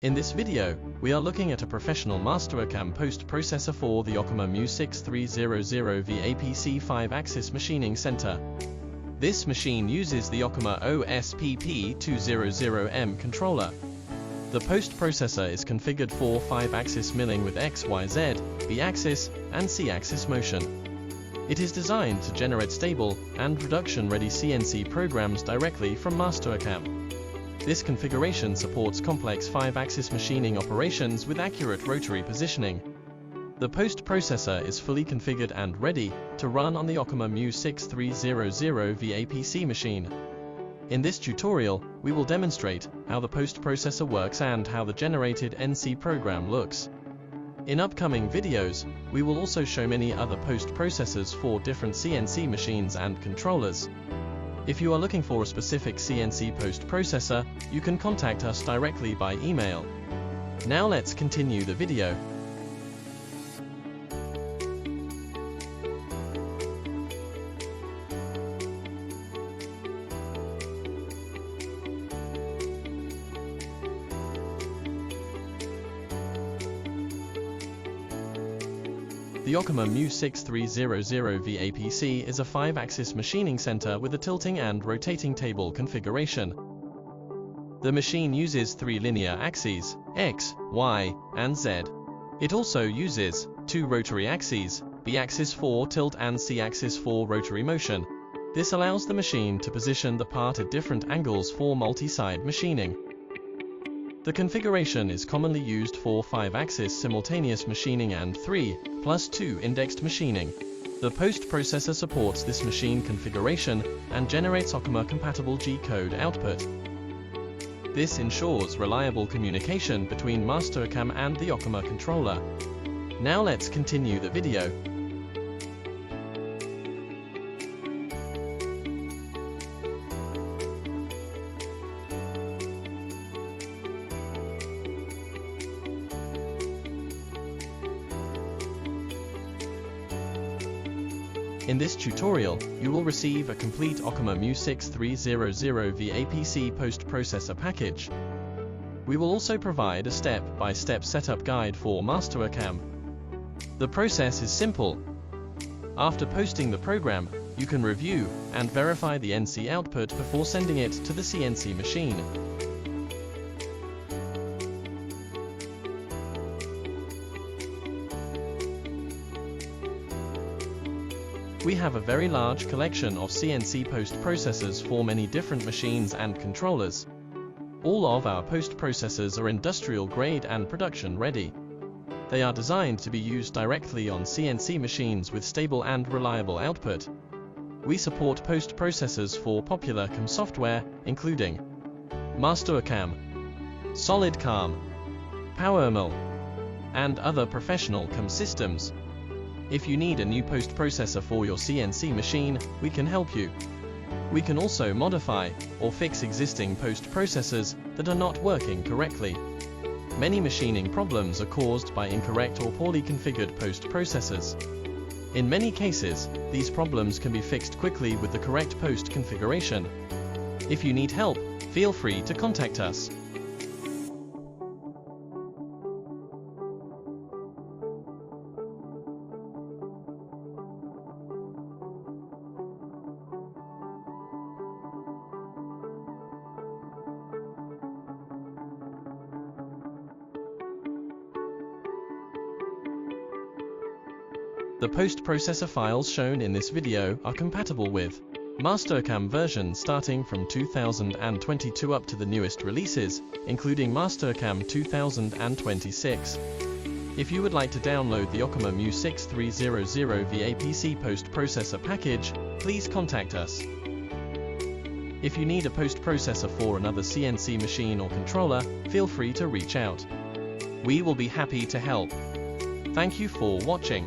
In this video, we are looking at a professional Mastercam post-processor for the Okuma MU6300V APC 5-axis machining center. This machine uses the Okuma OSP-P200M controller. The post-processor is configured for 5-axis milling with XYZ, B axis, and C axis motion. It is designed to generate stable and production-ready CNC programs directly from Mastercam. This configuration supports complex 5-axis machining operations with accurate rotary positioning. The post-processor is fully configured and ready to run on the Okuma MU6300V APC machine. In this tutorial, we will demonstrate how the post-processor works and how the generated NC program looks. In upcoming videos, we will also show many other post-processors for different CNC machines and controllers. If you are looking for a specific CNC post-processor, you can contact us directly by email. Now let's continue the video. The Okuma MU6300V APC is a 5-axis machining center with a tilting and rotating table configuration. The machine uses 3 linear axes, X, Y, and Z. It also uses 2 rotary axes, B axis for tilt and C axis for rotary motion. This allows the machine to position the part at different angles for multi-side machining. The configuration is commonly used for 5-axis simultaneous machining and 3+2 indexed machining. The post-processor supports this machine configuration and generates Okuma-compatible G-code output. This ensures reliable communication between Mastercam and the Okuma controller. Now let's continue the video. In this tutorial, you will receive a complete Okuma MU6300V APC post-processor package. We will also provide a step-by-step setup guide for Mastercam. The process is simple. After posting the program, you can review and verify the NC output before sending it to the CNC machine. We have a very large collection of CNC post-processors for many different machines and controllers. All of our post-processors are industrial grade and production ready. They are designed to be used directly on CNC machines with stable and reliable output. We support post-processors for popular CAM software, including Mastercam, SolidCAM, PowerMill, and other professional CAM systems. If you need a new post-processor for your CNC machine, we can help you. We can also modify or fix existing post-processors that are not working correctly. Many machining problems are caused by incorrect or poorly configured post-processors. In many cases, these problems can be fixed quickly with the correct post configuration. If you need help, feel free to contact us. The post-processor files shown in this video are compatible with Mastercam versions starting from 2022 up to the newest releases, including Mastercam 2026. If you would like to download the Okuma MU6300V APC post-processor package, please contact us. If you need a post-processor for another CNC machine or controller, feel free to reach out. We will be happy to help. Thank you for watching.